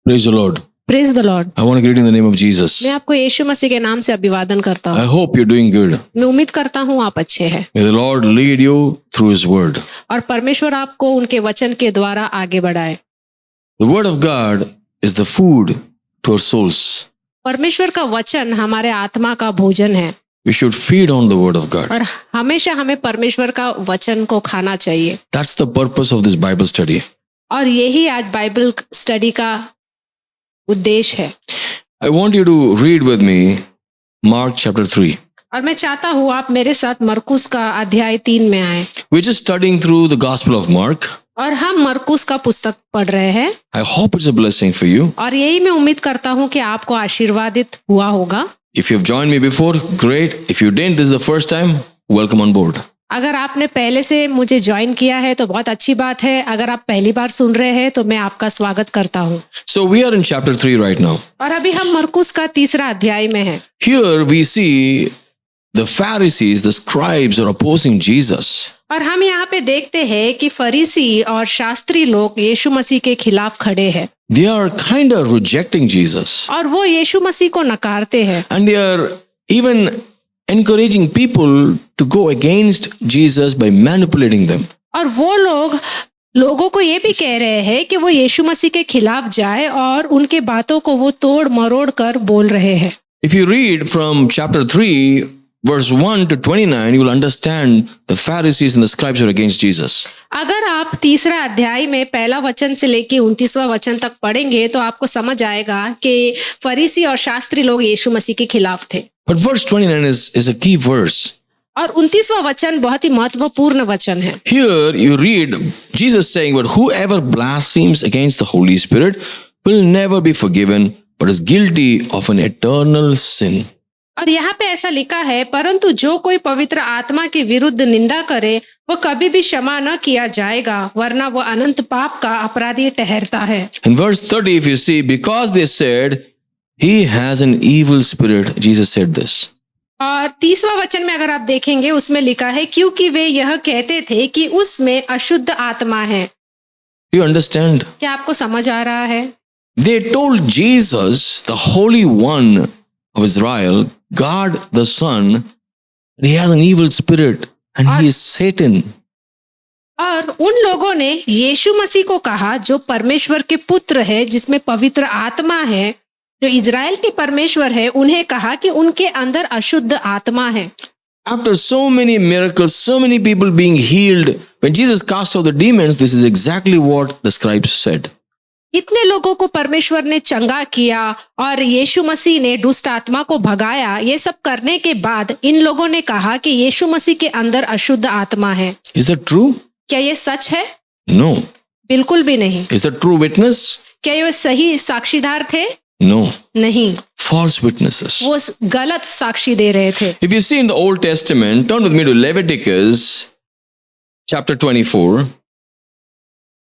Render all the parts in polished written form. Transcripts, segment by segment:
Praise the Lord. Praise the Lord. I want to greet you in the name of Jesus. मैं आपको यीशु मसीह के नाम से अभिवादन करता I हूँ। hope you're doing good. मैं उम्मीद करता हूँ आप अच्छे हैं May the Lord lead you through His Word. और परमेश्वर आपको उनके वचन के द्वारा आगे बढ़ाए। The Word of God is the food to our souls. परमेश्वर का वचन हमारे आत्मा का भोजन है We should feed on the Word of God. और हमेशा हमें परमेश्वर का वचन को खाना चाहिए। That's the purpose of this Bible study. और यही आज बाइबल स्टडी का उद्देश्य है। I want you to read with me Mark chapter 3. और मैं चाहता हूँ आप मेरे साथ मरकुस का अध्याय 3 में आए। We're just studying through the Gospel of Mark. और हम मरकुस का पुस्तक पढ़ रहे हैं I hope it's a blessing for you. और यही मैं उम्मीद करता हूँ कि आपको आशीर्वादित हुआ होगा। If you've joined me before, great. If you didn't, this is the first time, welcome on board. अगर आपने पहले से मुझे ज्वाइन किया है तो बहुत अच्छी बात है। अगर आप पहली बार सुन रहे हैं तो मैं आपका स्वागत करता हूँ। So we are in chapter 3 right now. और अभी हम मरकुस का 3रा अध्याय में हैं। Here we see the Pharisees, the scribes are opposing Jesus. और हम यहाँ पे देखते हैं कि फरीसी और शास्त्री लोग यीशु मसीह के खिलाफ खड़े हैं They are kind of rejecting Jesus. और वो यीशु मसीह को नकारते हैं And they are even encouraging people to go against Jesus by manipulating them. और वो लोगों को ये भी कह रहे हैं कि वो यीशु मसीह के खिलाफ जाए और उनके बातों को वो तोड़ मरोड़ कर बोल रहे हैं। If you read from chapter 3, verse 1 to 29, you will understand the Pharisees and the scribes are against Jesus. अगर आप 3रा अध्याय में पहला वचन से लेके 29वां वचन तक पढ़ेंगे तो आपको समझ आएगा कि फरीसी और शास्त्री लोग यीशु मसीह के खिलाफ थे। But verse 29 is a key verse. और 29वां वचन बहुत ही महत्वपूर्ण वचन है। Here you read Jesus saying, but whoever blasphemes against the Holy Spirit will never be forgiven, but is guilty of an eternal sin. और यहाँ पे ऐसा लिखा है, परंतु जो कोई पवित्र आत्मा के विरुद्ध निंदा करे वो कभी भी क्षमा न किया जाएगा, वरना वो अनंत पाप का अपराधी ठहरता है। In verse 30, if you see, because they said, he has an evil spirit, Jesus said this. और 30वां वचन में अगर आप देखेंगे उसमें लिखा है, क्योंकि वे यह कहते थे कि उसमें अशुद्ध आत्मा है। Do you understand? क्या आपको समझ आ रहा है? They told Jesus, the Holy One of Israel, God the Son, he has an evil spirit and he is Satan. और उन लोगों ने यीशु मसीह को कहा, जो परमेश्वर के पुत्र है, जिसमें पवित्र आत्मा है, जो इजराइल के परमेश्वर है, उन्हें कहा कि उनके अंदर अशुद्ध आत्मा है। After so many miracles, so many people being healed, when Jesus cast out the demons, this is exactly what the scribes said. इतने लोगों को परमेश्वर ने चंगा किया और यीशु मसीह ने दुष्ट आत्मा को भगाया। ये सब करने के बाद इन लोगों ने कहा कि यीशु मसीह के अंदर अशुद्ध आत्मा है। Is that true? क्या ये सच है? No. बिल्कुल भी नहीं। Is that true witness? क्या ये सही साक्षीदार थे? No. नहीं, False witnesses. वो गलत साक्षी दे रहे थे। If you see in the Old Testament, turn with me to Leviticus chapter 24.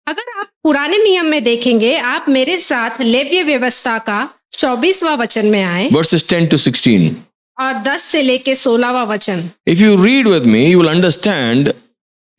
अगर आप पुराने नियम में देखेंगे, आप मेरे साथ लेव्य व्यवस्था का 24वां वचन में आए Verses 10 to 16. और 10 से लेके 16वां वचन। If you read with me, you will understand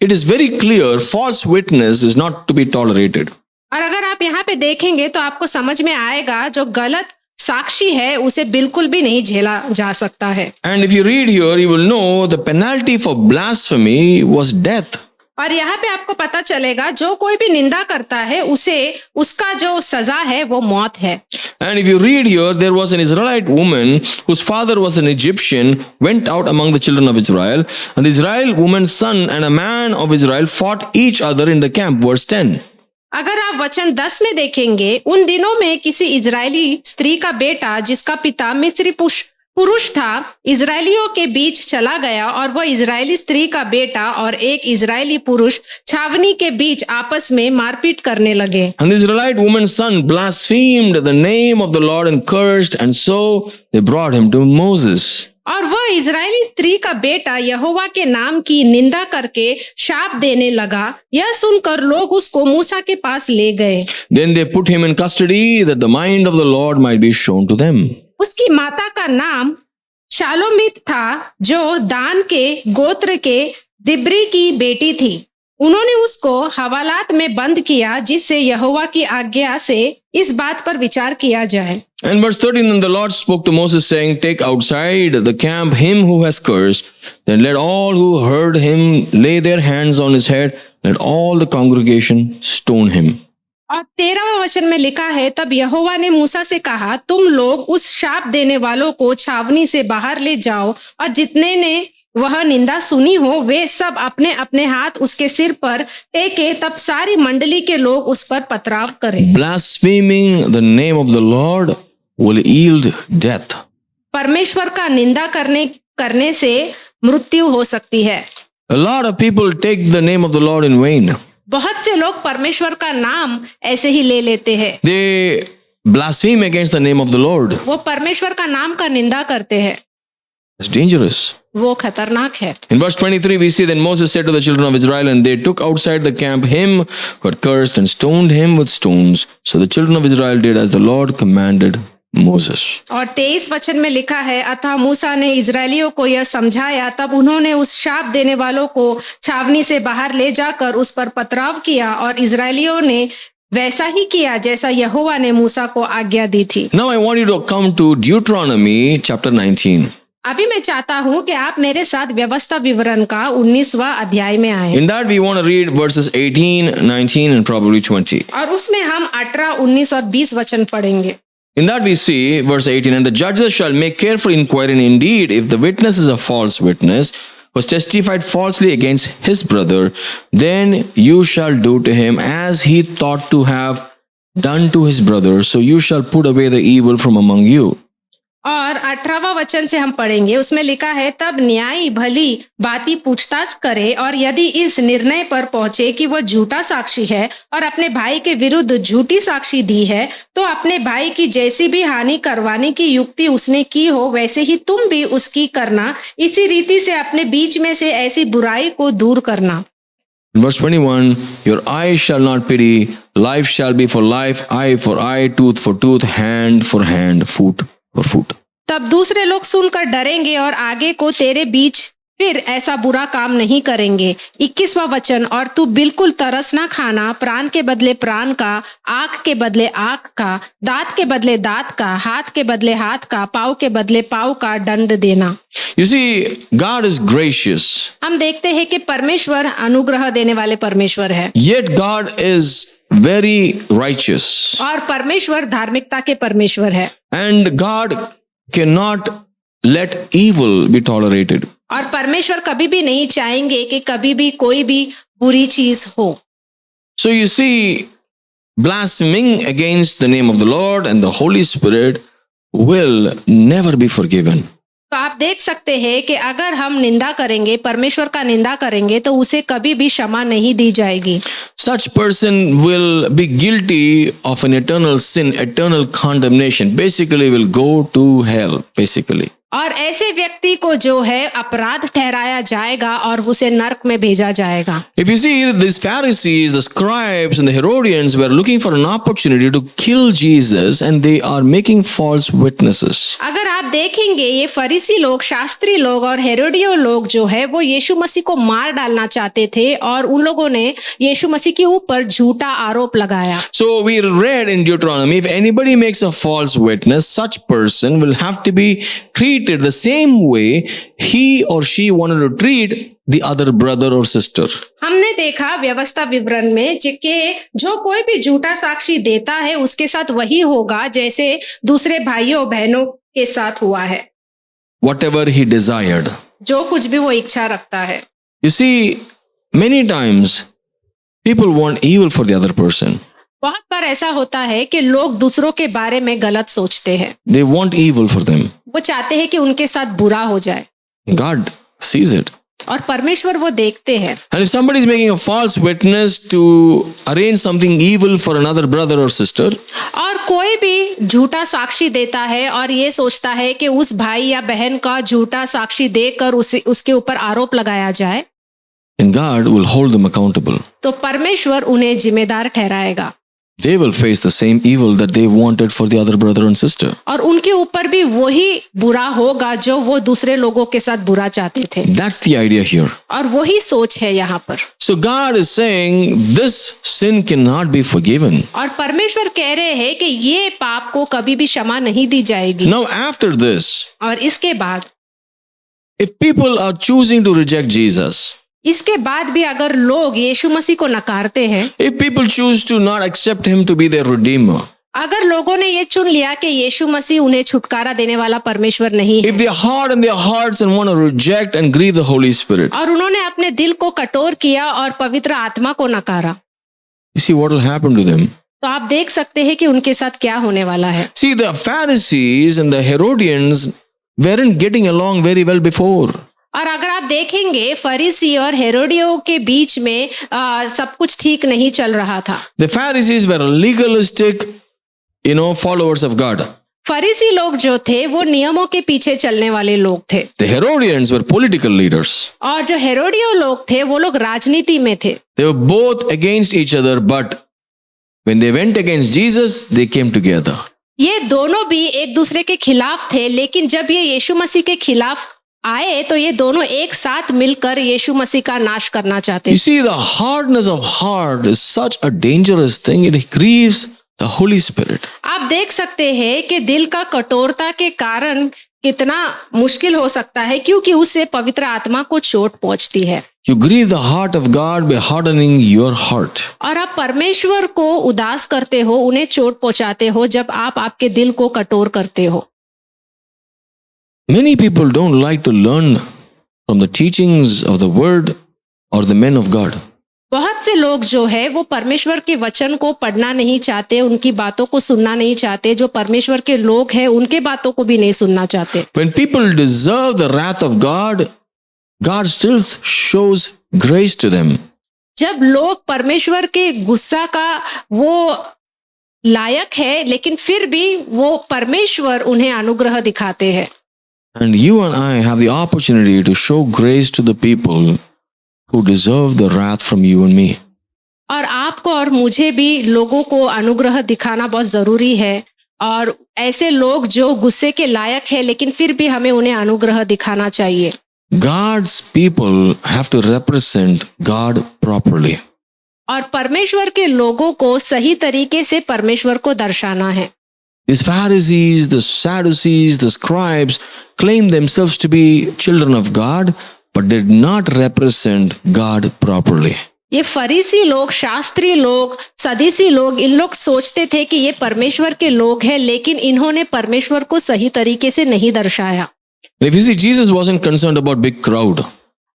it is very clear false witness is not to be tolerated. और अगर आप यहाँ पे देखेंगे तो आपको समझ में आएगा, जो गलत साक्षी है उसे बिल्कुल भी नहीं झेला जा सकता है। And if you read here, you will know the penalty for blasphemy was death. और यहाँ पे आपको पता चलेगा, जो कोई भी निंदा करता है उसे उसका जो सजा है वो मौत है। And if you read here, there was an Israelite woman whose father was an Egyptian, went out among the children of Israel, and the Israel woman's son and a man of Israel fought each other in the camp. Verse 10. अगर आप वचन 10 में देखेंगे, उन दिनों में किसी Israeli स्त्री का बेटा जिसका पिता मिस्री पुरुष था, इजरायलियों के बीच चला गया और वह इजरायली स्त्री का बेटा और एक इजरायली पुरुष छावनी के बीच आपस में मारपीट करने लगे। And the Israelite woman's son blasphemed the name of the Lord and cursed, and so they brought him to Moses. और वह इजरायली स्त्री का बेटा यहोवा के नाम की निंदा करके शाप देने लगा। यह सुनकर लोग उसको मूसा के पास ले गए। Then they put him in custody that the mind of the Lord might be shown to them. उसकी माता का नाम शालोमित था, जो दान के गोत्र के दिब्री की बेटी थी। उन्होंने उसको हवालात में बंद किया जिससे यहोवा की आज्ञा से इस बात पर विचार किया जाए। And verse 13, then the Lord spoke to Moses, saying, Take outside the camp him who has cursed, then let all who heard him lay their hands on his head, let all the congregation stone him. और 13वें वचन में लिखा है, तब यहोवा ने मूसा से कहा, तुम लोग उस शाप देने वालों को छावनी से बाहर ले जाओ, और जितने ने वह निंदा सुनी हो वे सब अपने अपने हाथ उसके सिर पर टेके, तब सारी मंडली के लोग उस पर पथराव करें। Blaspheming the name of the Lord will yield death. परमेश्वर का निंदा करने से मृत्यु हो सकती है। A lot of people take the name of the Lord in vain. बहुत से लोग परमेश्वर का नाम ऐसे ही ले लेते हैं। They blaspheme against the name of the Lord. वो परमेश्वर का नाम का निंदा करते हैं। It's dangerous. वो खतरनाक है। In verse 23 we see, then Moses said to the children of Israel, and they took outside the camp him who had cursed and stoned him with stones. So the children of Israel did as the Lord commanded Moses. और 23 वचन में लिखा है, अतः मूसा ने इजरायलियों को यह समझाया, तब उन्होंने उस शाप देने वालों को छावनी से बाहर ले जाकर उस पर पथराव किया, और इजरायलियों ने वैसा ही किया जैसा यहोवा ने मूसा को आज्ञा दी थी। Now I want you to come to Deuteronomy chapter 19. अभी मैं चाहता हूँ कि आप मेरे साथ व्यवस्था विवरण का 19वां अध्याय में आए। In that we want to read verses 18, 19 and probably 20. और उसमें हम 18, 19 और 20 वचन पढ़ेंगे। In that we see verse 18, and the judges shall make careful inquiry, and indeed if the witness is a false witness, was testified falsely against his brother, then you shall do to him as he thought to have done to his brother, so you shall put away the evil from among you. और 18वां वचन से हम पढ़ेंगे, उसमें लिखा है, तब न्यायी भली बाती पूछताछ करे, और यदि इस निर्णय पर पहुंचे कि वह झूठा साक्षी है और अपने भाई के विरुद्ध झूठी साक्षी दी है, तो अपने भाई की जैसी भी हानि करवाने की युक्ति उसने की हो वैसे ही तुम भी उसकी करना, इसी रीति से अपने बीच में से ऐसी बुराई को दूर करना। Verse 21, your eye shall not pity, life shall be for life, eye for eye, tooth for tooth, hand for hand, foot for foot. तब दूसरे लोग सुनकर डरेंगे और आगे को तेरे बीच फिर ऐसा बुरा काम नहीं करेंगे। 21वां वचन, और तू बिल्कुल तरस ना खाना, प्राण के बदले प्राण का, आंख के बदले आंख का, दांत के बदले दांत का, हाथ के बदले हाथ का, पाँव के बदले पाँव का दंड देना। You see, God is gracious. हम देखते हैं कि परमेश्वर अनुग्रह देने वाले परमेश्वर है, Yet God is very righteous. और परमेश्वर धार्मिकता के परमेश्वर है, And God cannot let evil be tolerated. और परमेश्वर कभी भी नहीं चाहेंगे कि कभी भी कोई भी बुरी चीज हो। So you see, blaspheming against the name of the Lord and the Holy Spirit will never be forgiven. तो आप देख सकते हैं कि अगर हम निंदा करेंगे, परमेश्वर का निंदा करेंगे, तो उसे कभी भी क्षमा नहीं दी जाएगी। Such person will be guilty of an eternal sin, eternal condemnation, basically will go to hell, basically. और ऐसे व्यक्ति को जो है अपराध ठहराया जाएगा और उसे नरक में भेजा जाएगा। If you see, these Pharisees, the scribes and the Herodians were looking for an opportunity to kill Jesus, and they are making false witnesses. अगर आप देखेंगे, ये फरीसी लोग, शास्त्री लोग और हेरोदियो लोग जो है वो यीशु मसीह को मार डालना चाहते थे, और उन लोगों ने यीशु मसीह के ऊपर झूठा आरोप लगाया। So we read in Deuteronomy, if anybody makes a false witness, such person will have to be treated the same way he or she wanted to treat the other brother or sister. हमने देखा व्यवस्था विवरण में कि जो कोई भी झूठा साक्षी देता है उसके साथ वही होगा जैसे दूसरे भाइयों बहनों के साथ हुआ है। Whatever he desired. जो कुछ भी वो इच्छा रखता है। You see, many times people want evil for the other person. बहुत बार ऐसा होता है कि लोग दूसरों के बारे में गलत सोचते हैं। They want evil for them. वो चाहते हैं कि उनके साथ बुरा हो जाए। God sees it. और परमेश्वर वो देखते हैं। And if somebody is making a false witness to arrange something evil for another brother or sister, और कोई भी झूठा साक्षी देता है और ये सोचता है कि उस भाई या बहन का झूठा साक्षी देकर उसके ऊपर आरोप लगाया जाए, then God will hold them accountable. तो परमेश्वर उन्हें जिम्मेदार ठहराएगा। they will face the same evil that they wanted for the other brother and sister. और उनके ऊपर भी वही बुरा होगा जो वो दूसरे लोगों के साथ बुरा चाहते थे। That's the idea here. और वही सोच है यहाँ पर। So God is saying this sin cannot be forgiven. और परमेश्वर कह रहे हैं कि ये पाप को कभी भी क्षमा नहीं दी जाएगी। Now after this, और इसके बाद if people are choosing to reject Jesus, इसके बाद भी अगर लोग यीशु मसीह को नकारते हैं, if people choose to not accept him to be their redeemer, अगर लोगों ने ये चुन लिया कि यीशु मसीह उन्हें छुटकारा देने वाला परमेश्वर नहीं है, if they are hard in their hearts and want to reject and grieve the Holy Spirit, और उन्होंने अपने दिल को कठोर किया और पवित्र आत्मा को नकारा, you see what will happen to them. तो आप देख सकते हैं कि उनके साथ क्या होने वाला है। See, the Pharisees and the Herodians weren't getting along very well before. और अगर आप देखेंगे फरीसी और हेरोदियों के बीच में सब कुछ ठीक नहीं चल रहा था। The Pharisees were legalistic, followers of God. फरीसी लोग जो थे वो नियमों के पीछे चलने वाले लोग थे। The Herodians were political leaders. और जो हेरोदियो लोग थे वो लोग राजनीति में थे। They were both against each other, but when they went against Jesus, they came together. ये दोनों भी एक दूसरे के खिलाफ थे, लेकिन जब ये यीशु मसीह के खिलाफ आए तो ये दोनों एक साथ मिलकर यीशु मसीह का नाश करना चाहते। You see, the hardness of heart is such a dangerous thing. It grieves the Holy Spirit. आप देख सकते हैं कि दिल का कठोरता के कारण कितना मुश्किल हो सकता है, क्योंकि उससे पवित्र आत्मा को चोट पहुंचती है। You grieve the heart of God by hardening your heart. और आप परमेश्वर को उदास करते हो, उन्हें चोट पहुंचाते हो जब आप आपके दिल को कठोर करते हो। Many people don't like to learn from the teachings of the word or the men of God. बहुत से लोग जो है वो परमेश्वर के वचन को पढ़ना नहीं चाहते, उनकी बातों को सुनना नहीं चाहते। जो परमेश्वर के लोग हैं उनके बातों को भी नहीं सुनना चाहते। When people deserve the wrath of God, God still shows grace to them. जब लोग परमेश्वर के गुस्सा का वो लायक है, लेकिन फिर भी वो परमेश्वर उन्हें अनुग्रह दिखाते हैं। And you and I have the opportunity to show grace to the people who deserve the wrath from you and me. और आपको और मुझे भी लोगों को अनुग्रह दिखाना बहुत जरूरी है, और ऐसे लोग जो गुस्से के लायक है लेकिन फिर भी हमें उन्हें अनुग्रह दिखाना चाहिए। God's people have to represent God properly. और परमेश्वर के लोगों को सही तरीके से परमेश्वर को दर्शाना है। These Pharisees, the Sadducees, the scribes claimed themselves to be children of God, but did not represent God properly. ये फरीसी लोग, शास्त्री लोग, सदीसी लोग, इन लोग सोचते थे कि ये परमेश्वर के लोग हैं, लेकिन इन्होंने परमेश्वर को सही तरीके से नहीं दर्शाया। And if you see, Jesus wasn't concerned about big crowd.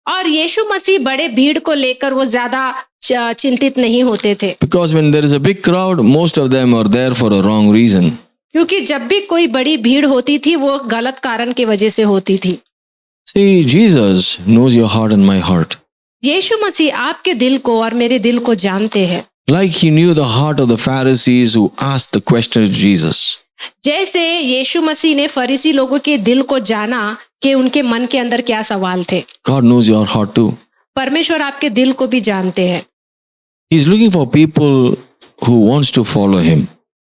और यीशु मसीह बड़े भीड़ को लेकर वो ज्यादा चिंतित नहीं होते थे, Because when there is a big crowd, most of them are there for a wrong reason. क्योंकि जब भी कोई बड़ी भीड़ होती थी वो गलत कारण की वजह से होती थी। See, Jesus knows your heart and my heart. यीशु मसीह आपके दिल को और मेरे दिल को जानते हैं। Like he knew the heart of the Pharisees who asked the question to Jesus. जैसे यीशु मसीह ने फरीसी लोगों के दिल को जाना कि उनके मन के अंदर क्या सवाल थे। God knows your heart too. परमेश्वर आपके दिल को भी जानते हैं। He's looking for people who wants to follow him.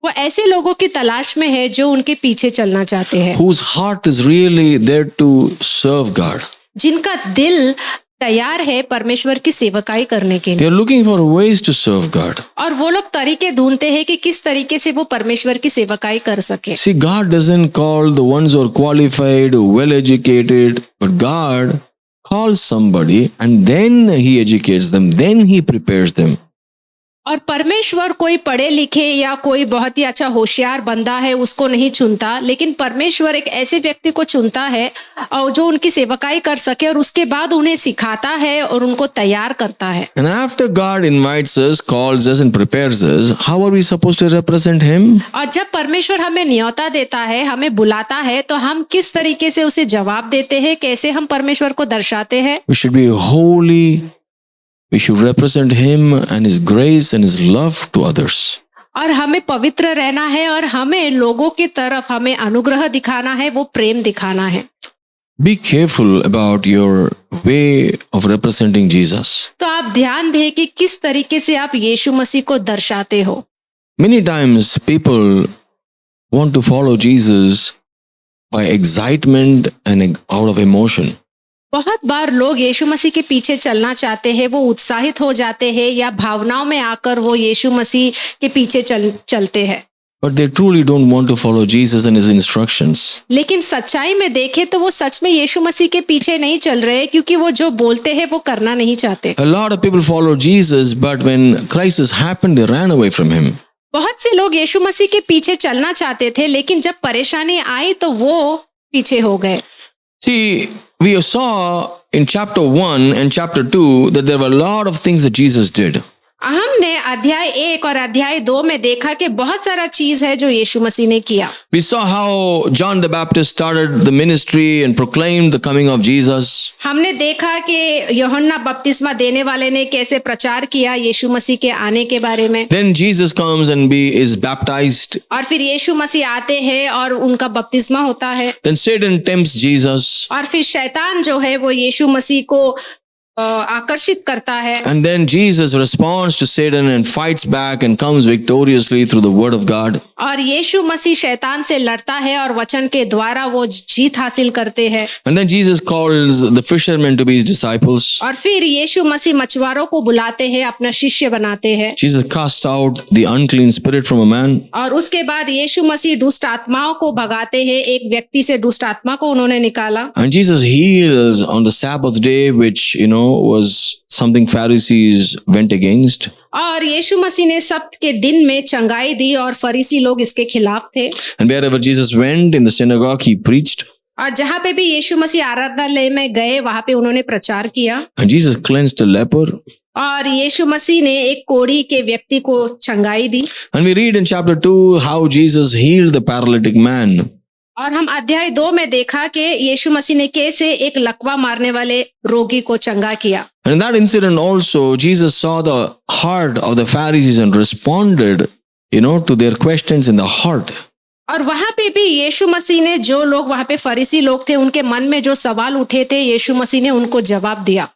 वो ऐसे लोगों की तलाश में है जो उनके पीछे चलना चाहते हैं, Whose heart is really there to serve God. जिनका दिल तैयार है परमेश्वर की सेवकाई करने के They लिए। are looking for ways to serve God. और वो लोग तरीके ढूंढते हैं कि किस तरीके से वो परमेश्वर की सेवकाई कर सके। See, God doesn't call the ones who are qualified, well educated, but God calls somebody and then he educates them, then he prepares them. और परमेश्वर कोई पढ़े लिखे या कोई बहुत ही अच्छा होशियार बंदा है उसको नहीं चुनता, लेकिन परमेश्वर एक ऐसे व्यक्ति को चुनता है और जो उनकी सेवकाई कर सके, और उसके बाद उन्हें सिखाता है और उनको तैयार करता है। And after God invites us, calls us and prepares us, how are we supposed to represent him? और जब परमेश्वर हमें न्योता देता है, हमें बुलाता है, तो हम किस तरीके से उसे जवाब देते हैं, कैसे हम परमेश्वर को दर्शाते हैं? We should be holy. We should represent him and his grace and his love to others. और हमें पवित्र रहना है और हमें लोगों की तरफ हमें अनुग्रह दिखाना है, वो प्रेम दिखाना है। Be careful about your way of representing Jesus. तो आप ध्यान दें कि किस तरीके से आप यीशु मसीह को दर्शाते हो। Many times people want to follow Jesus by excitement and out of emotion. बहुत बार लोग यीशु मसीह के पीछे चलना चाहते हैं, वो उत्साहित हो जाते हैं या भावनाओं में आकर वो यीशु मसीह के पीछे चलते हैं। But they truly don't want to follow Jesus and his instructions. लेकिन सच्चाई में देखें तो वो सच में यीशु मसीह के पीछे नहीं चल रहे, क्योंकि वो जो बोलते हैं वो करना नहीं चाहते। A lot of people follow Jesus, but when crisis happened, they ran away from him. बहुत से लोग यीशु मसीह के पीछे चलना चाहते थे, लेकिन जब परेशानी आई तो वो पीछे हो गए। See, we saw in chapter 1 and chapter 2 that there were a lot of things that Jesus did. हमने अध्याय 1 और अध्याय 2 में देखा कि बहुत सारा चीज है जो यीशु मसीह ने किया। We saw how John the Baptist started the ministry and proclaimed the coming of Jesus. हमने देखा कि यूहन्ना बपतिस्मा देने वाले ने कैसे प्रचार किया यीशु मसीह के आने के बारे में। Then Jesus comes and is baptized. और फिर यीशु मसीह आते हैं और उनका बपतिस्मा होता है। Then Satan tempts Jesus. और फिर शैतान जो है वो यीशु मसीह को आकर्षित करता है। And then Jesus responds to Satan and fights back and comes victoriously through the word of God. और यीशु मसीह शैतान से लड़ता है और वचन के द्वारा वो जीत हासिल करते हैं। And then Jesus calls the fishermen to be his disciples. और फिर यीशु मसीह मछुआरों को बुलाते हैं, अपना शिष्य बनाते हैं। Jesus casts out the unclean spirit from a man. और उसके बाद यीशु मसीह दुष्ट आत्माओं को भगाते हैं, एक व्यक्ति से दुष्ट आत्मा को उन्होंने निकाला। And Jesus heals on the Sabbath day, which was something Pharisees went against. और यीशु मसीह ने सब्त के दिन में चंगाई दी और फरीसी लोग इसके खिलाफ थे। And wherever Jesus went in the synagogue, he preached. और जहाँ पे भी यीशु मसीह आराधनालय में गए वहां पे उन्होंने प्रचार किया। And Jesus cleansed a leper. और यीशु मसीह ने एक कोढ़ी के व्यक्ति को चंगाई दी। And we read in chapter 2 how Jesus healed the paralytic man. और हम अध्याय 2 में देखा कि यीशु मसीह ने कैसे एक लकवा मारने वाले रोगी को चंगा किया। And in that incident also, Jesus saw the heart of the Pharisees and responded, to their questions in the heart. और वहां पे भी यीशु मसीह ने जो लोग वहां पे फरीसी लोग थे उनके मन में जो सवाल उठे थे, यीशु मसीह ने उनको जवाब दिया।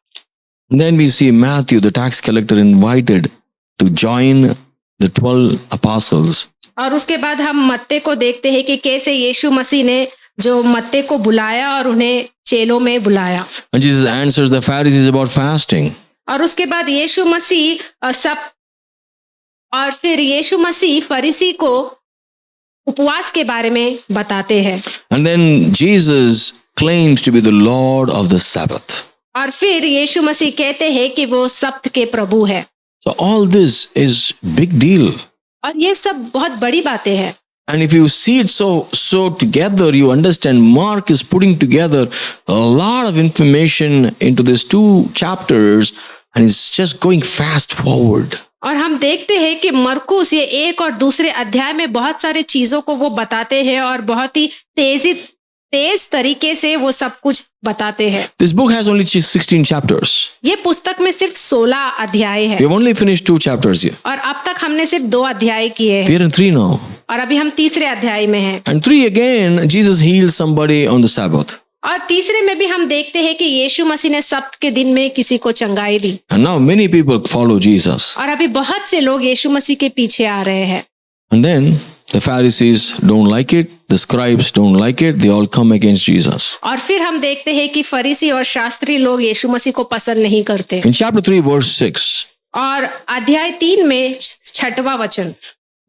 Then we see Matthew, the tax collector, invited to join the 12 apostles. और उसके बाद हम मत्ते को देखते हैं कि कैसे यीशु मसीह ने जो मत्ते को बुलाया और उन्हें चेलों में बुलाया। And Jesus answers the Pharisees about fasting. और उसके बाद यीशु मसीह फिर यीशु मसीह फरीसी को उपवास के बारे में बताते हैं। And then Jesus claims to be the Lord of the Sabbath. और फिर यीशु मसीह कहते हैं कि वो सब्त के प्रभु है। So all this is big deal. और ये सब बहुत बड़ी बातें हैं। And if you see it so together, you understand Mark is putting together a lot of information into these 2 chapters and is just going fast forward. और हम देखते हैं कि मरकुस ये 1 और दूसरे अध्याय में बहुत सारे चीजों को वो बताते हैं और बहुत ही तेज तरीके से वो सब कुछ बताते हैं। This book has only 16 chapters. ये पुस्तक में सिर्फ 16 अध्याय है। We have only finished 2 chapters here. और अब तक हमने सिर्फ 2 अध्याय किए हैं। We are in 3 now. और अभी हम तीसरे अध्याय में हैं। And 3 again, Jesus heals somebody on the Sabbath. और तीसरे में भी हम देखते हैं कि यीशु मसीह ने सब्त के दिन में किसी को चंगाई दी। And now many people follow Jesus. और अभी बहुत से लोग यीशु मसीह के पीछे आ रहे हैं। And then the Pharisees don't like it, the scribes don't like it, they all come against Jesus. और फिर हम देखते हैं कि फरीसी और शास्त्री लोग यीशु मसीह को पसंद नहीं करते। In chapter 3 verse 6, और अध्याय 3 में 6वां वचन,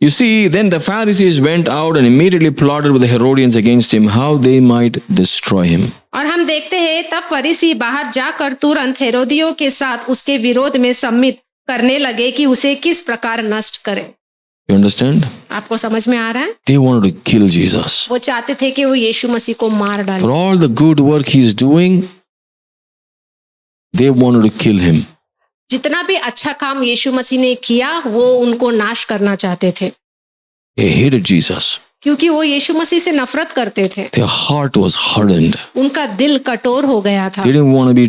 you see, then the Pharisees went out and immediately plotted with the Herodians against him, how they might destroy him. और हम देखते हैं तब फरीसी बाहर जाकर तुरंत हेरोदियों के साथ उसके विरोध में सम्मित करने लगे कि उसे किस प्रकार नष्ट करें। You understand? आपको समझ में आ रहा है? They wanted to kill Jesus. वो चाहते थे कि वो यीशु मसीह को मार डालें। For all the good work he is doing, they wanted to kill him. जितना भी अच्छा काम यीशु मसीह ने किया वो उनको नाश करना चाहते थे। They hated Jesus. क्योंकि वो यीशु मसीह से नफरत करते थे। Their heart was hardened. उनका दिल कठोर हो गया था। They didn't want to be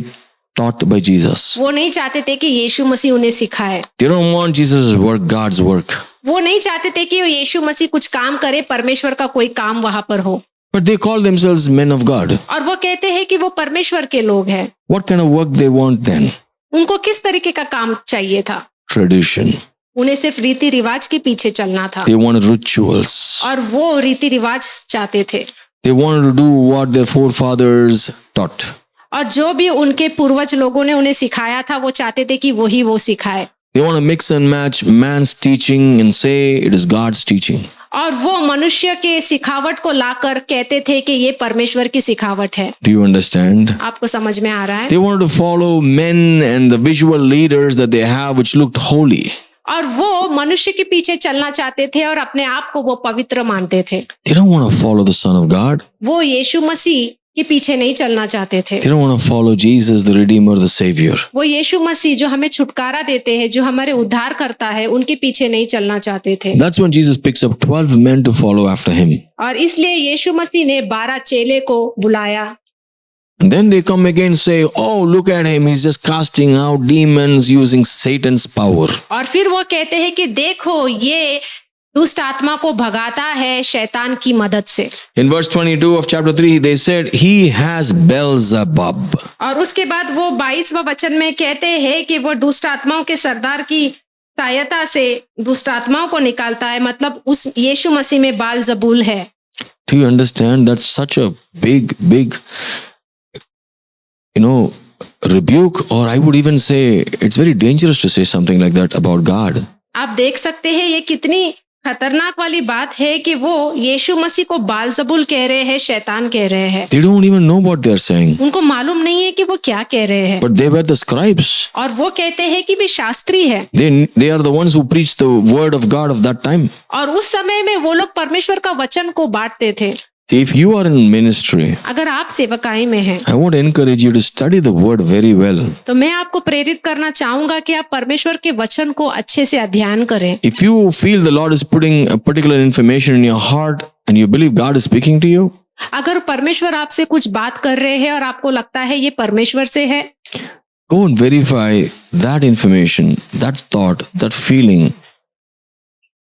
taught by Jesus. वो नहीं चाहते थे कि यीशु मसीह उन्हें सिखाए। They don't want Jesus' work, God's work. वो नहीं चाहते थे कि यीशु मसीह कुछ काम करे, परमेश्वर का कोई काम वहां पर हो। But they call themselves men of God. और वो कहते हैं कि वो परमेश्वर के लोग हैं। What kind of work they want then? उनको किस तरीके का काम चाहिए था? Tradition. उन्हें सिर्फ रीति रिवाज के पीछे चलना था They wanted rituals. और वो रीति रिवाज चाहते थे They wanted to do what their forefathers taught. और जो भी उनके पूर्वज लोगों ने उन्हें सिखाया था वो चाहते थे कि वही वो सिखाए They want to mix and match man's teaching and say it is God's teaching. और वो मनुष्य के सिखावट को लाकर कहते थे कि ये परमेश्वर की सिखावट है Do you understand? आपको समझ में आ रहा है They wanted to follow men and the visual leaders that they have which looked holy. और वो मनुष्य के पीछे चलना चाहते थे और अपने आप को वो पवित्र मानते थे They don't want to follow the Son of God. वो यीशु मसीह के पीछे नहीं चलना चाहते थे They don't want to follow Jesus, the Redeemer, the Savior. वो यीशु मसीह जो हमें छुटकारा देते हैं जो हमारे उद्धार करता है उनके पीछे नहीं चलना चाहते थे That's when Jesus picks up 12 men to follow after him. और इसलिए यीशु मसीह ने 12 चेले को बुलाया And then they come again and say, oh, look at him. He's just casting out demons using Satan's power. और फिर वो कहते हैं कि देखो ये दुष्ट आत्मा को भगाता है शैतान की मदद से In verse 22 of chapter 3, they said, he has Beelzebub. और उसके बाद वो 22वां वचन में कहते हैं कि वो दुष्ट आत्माओं के सरदार की सहायता से दुष्ट आत्माओं को निकालता है मतलब उस यीशु मसीह में बालजबूल है Do you understand? That's such a big, rebuke, or I would even say it's very dangerous to say something like that about God. आप देख सकते हैं ये कितनी खतरनाक वाली बात है कि वो यीशु मसीह को बालजबूल कह रहे हैं शैतान कह रहे हैं They don't even know what they're saying. उनको मालूम नहीं है कि वो क्या कह रहे हैं But they were the scribes. और वो कहते हैं कि वे शास्त्री है They are the ones who preached the word of God of that time. और उस समय में वो लोग परमेश्वर का वचन को बांटते थे See, if you are in ministry, अगर आप सेवकाई में हैं I want to encourage you to study the word very well. तो मैं आपको प्रेरित करना चाहूंगा कि आप परमेश्वर के वचन को अच्छे से अध्ययन करें If you feel the Lord is putting a particular information in your heart and you believe God is speaking to you, अगर परमेश्वर आपसे कुछ बात कर रहे हैं और आपको लगता है ये परमेश्वर से है go and verify that information, that thought, that feeling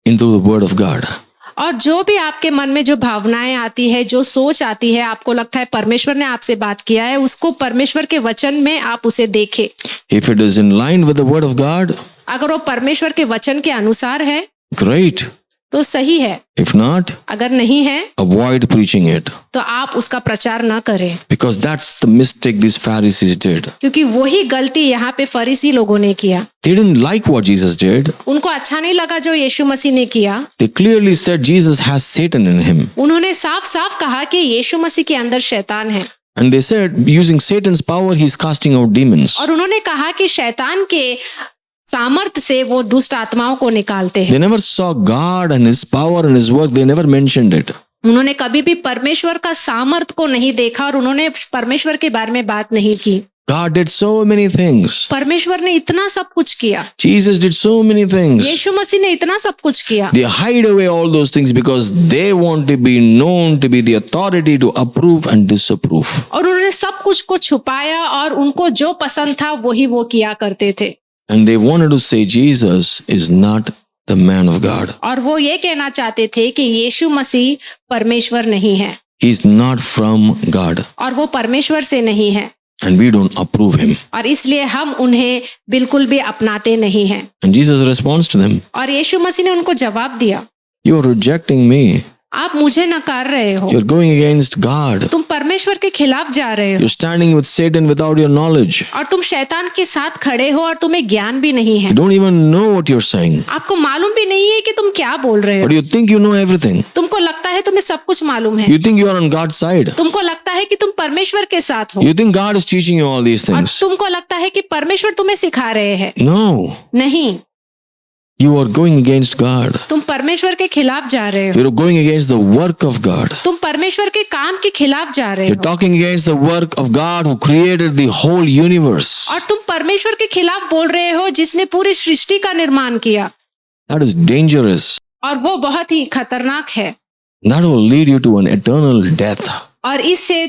into the word of God. और जो भी आपके मन में जो भावनाएं आती है जो सोच आती है आपको लगता है परमेश्वर ने आपसे बात किया है उसको परमेश्वर के वचन में आप उसे देखें If it is in line with the word of God, अगर वो परमेश्वर के वचन के अनुसार है great. तो सही है If not, अगर नहीं है avoid preaching it. तो आप उसका प्रचार न करें Because that's the mistake these Pharisees did. क्योंकि वही गलती यहाँ पे फरीसी लोगों ने किया They didn't like what Jesus did. उनको अच्छा नहीं लगा जो यीशु मसीह ने किया They clearly said Jesus has Satan in him. उन्होंने साफ साफ कहा कि यीशु मसीह के अंदर शैतान है And they said, using Satan's power, he's casting out demons. और उन्होंने कहा कि शैतान के सामर्थ से वो दुष्ट आत्माओं को निकालते हैं They never saw God and his power and his work. They never mentioned it. उन्होंने कभी भी परमेश्वर का सामर्थ को नहीं देखा और उन्होंने परमेश्वर के बारे में बात नहीं की God did so many things. परमेश्वर ने इतना सब कुछ किया Jesus did so many things. यीशु मसीह ने इतना सब कुछ किया They hide away all those things because they want to be known to be the authority to approve and disapprove. और उन्होंने सब कुछ को छुपाया और उनको जो पसंद था वही वो किया करते थे And they wanted to say Jesus is not the man of God. और वो ये कहना चाहते थे कि यीशु मसीह परमेश्वर नहीं है He's not from God. और वो परमेश्वर से नहीं है And we don't approve him. और इसलिए हम उन्हें बिल्कुल भी अपनाते नहीं हैं And Jesus responds to them, और यीशु मसीह ने उनको जवाब दिया you're rejecting me. आप मुझे नकार रहे हो You're going against God. तुम परमेश्वर के खिलाफ जा रहे हो You're standing with Satan without your knowledge. और तुम शैतान के साथ खड़े हो और तुम्हें ज्ञान भी नहीं है You don't even know what you're saying. आपको मालूम भी नहीं है कि तुम क्या बोल रहे हो But you think you know everything. तुमको लगता है तुम्हें सब कुछ मालूम है You think you are on God's side. तुमको लगता है कि तुम परमेश्वर के साथ हो You think God is teaching you all these और things. तुमको लगता है कि परमेश्वर तुम्हें सिखा रहे हैं No. नहीं You are going against God. तुम परमेश्वर के खिलाफ जा रहे हो You're going against the work of God. तुम परमेश्वर के काम के खिलाफ जा रहे You're हो talking against the work of God who created the whole universe. और तुम परमेश्वर के खिलाफ बोल रहे हो जिसने पूरी सृष्टि का निर्माण किया That is dangerous. और वो बहुत ही खतरनाक है That will lead you to an eternal death. और इससे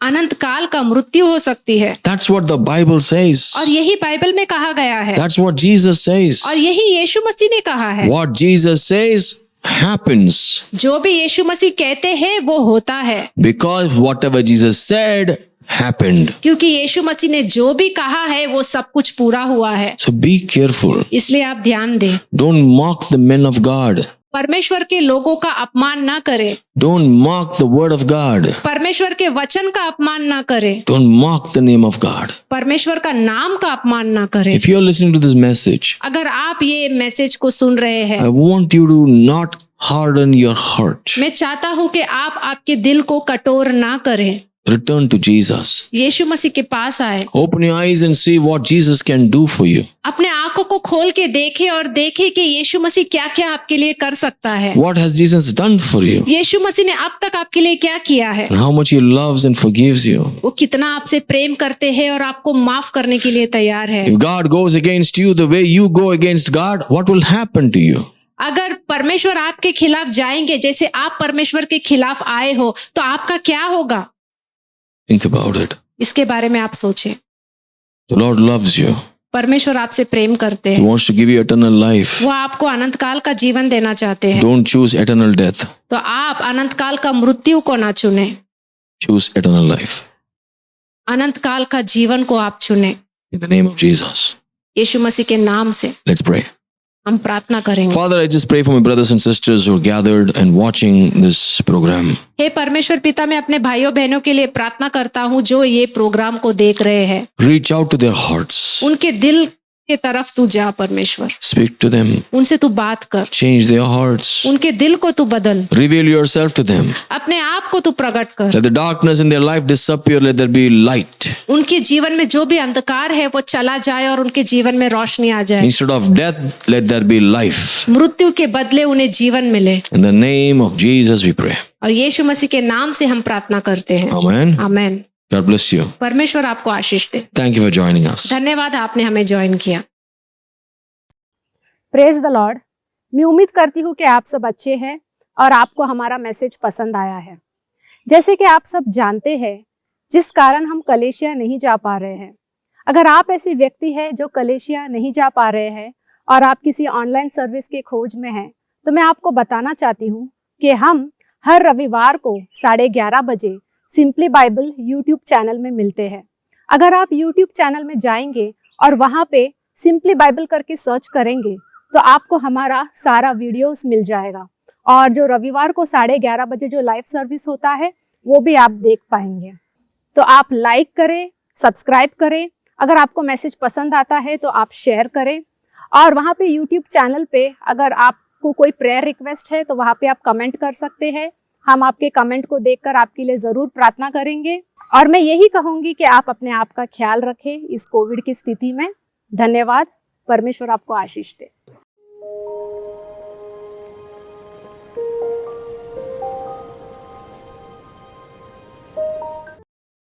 अनंत काल का मृत्यु हो सकती है That's what the Bible says. और यही बाइबल में कहा गया है That's what Jesus says. और यही यीशु मसीह ने कहा है What Jesus says happens. जो भी यीशु मसीह कहते हैं वो होता है Because whatever Jesus said happened. क्योंकि यीशु मसीह ने जो भी कहा है वो सब कुछ पूरा हुआ है। So be careful. इसलिए आप ध्यान दें, Don't mock the men of God. परमेश्वर के लोगों का अपमान ना करें, Don't mock the word of God. परमेश्वर के वचन का अपमान ना करें, Don't mock the name of God. परमेश्वर का नाम का अपमान ना करें। If you are listening to this message, अगर आप ये मैसेज को सुन रहे हैं, I want you to not harden your heart. मैं चाहता हूँ कि आप आपके दिल को कठोर ना करें, Return to Jesus. यीशु मसीह के पास आए। Open your eyes and see what Jesus can do for you. अपने आंखों को खोल के देखें और देखें कि यीशु मसीह क्या क्या आपके लिए कर सकता है। What has Jesus done for you? यीशु मसीह ने अब तक आपके लिए क्या किया है, And how much He loves and forgives you. वो कितना आपसे प्रेम करते हैं और आपको माफ करने के लिए तैयार है। If God goes against you the way you go against God, what will happen to you? अगर परमेश्वर आपके खिलाफ जाएंगे जैसे आप परमेश्वर के खिलाफ आए हो तो आपका क्या होगा, Think about it. इसके बारे में आप सोचें। The Lord loves you. परमेश्वर आपसे प्रेम करते He हैं, wants to give you eternal life. वो आपको अनंत काल का जीवन देना चाहते हैं। Don't choose eternal death. तो आप अनंत काल का मृत्यु को ना चुने, Choose eternal life. अनंत काल का जीवन को आप चुने। In the name of Jesus. यीशु मसीह के नाम से Let's pray. हम प्रार्थना करेंगे। Father, I just pray for my brothers and sisters who are gathered and watching this program. हे परमेश्वर पिता, मैं अपने भाइयों बहनों के लिए प्रार्थना करता हूँ जो ये प्रोग्राम को देख रहे हैं। Reach out to their hearts. उनके दिल के तरफ तू जा परमेश्वर, Speak to them. उनसे तू बात कर, Change their hearts. उनके दिल को तू बदल, Reveal yourself to them. अपने आप को तू प्रकट कर। Let the darkness in their life disappear. Let there be light. उनके जीवन में जो भी अंधकार है वो चला जाए और उनके जीवन में रोशनी आ जाए। Instead of death, let there be life. मृत्यु के बदले उन्हें जीवन मिले। In the name of Jesus we pray. और यीशु मसीह के नाम से हम प्रार्थना करते हैं। Amen. Amen. God bless you. परमेश्वर आपको आशीष दे। Thank you for joining us. धन्यवाद, आपने हमें ज्वाइन किया। Praise the Lord. मैं उम्मीद करती हूँ कि आप सब अच्छे हैं और आपको हमारा मैसेज पसंद आया है। जैसे कि आप सब जानते हैं, जिस कारण हम कलेशिया नहीं जा पा रहे हैं, अगर आप ऐसे व्यक्ति हैं जो कलेशिया नहीं जा पा रहे हैं और आप किसी ऑनलाइन सर्विस के खोज में हैं, तो मैं आपको बताना चाहती हूँ कि हम हर रविवार को 11:30 बजे सिंपली बाइबल यूट्यूब चैनल में मिलते हैं। अगर आप यूट्यूब चैनल में जाएंगे और वहाँ पे सिंपली बाइबल करके सर्च करेंगे तो आपको हमारा सारा वीडियोस मिल जाएगा और जो रविवार को 11:30 बजे जो लाइव सर्विस होता है वो भी आप देख पाएंगे। तो आप लाइक करें, सब्सक्राइब करें। अगर आपको मैसेज पसंद आता है तो आप शेयर करें और वहाँ पे यूट्यूब चैनल पे अगर आपको कोई प्रेयर रिक्वेस्ट है तो वहाँ पे आप कमेंट कर सकते हैं। हम आपके कमेंट को देखकर आपके लिए ज़रूर प्रार्थना करेंगे और मैं यही कहूँगी कि आप अपने आप का ख्याल रखें इस कोविड की स्थिति में। धन्यवाद। परमेश्वर आपको आशीष दे।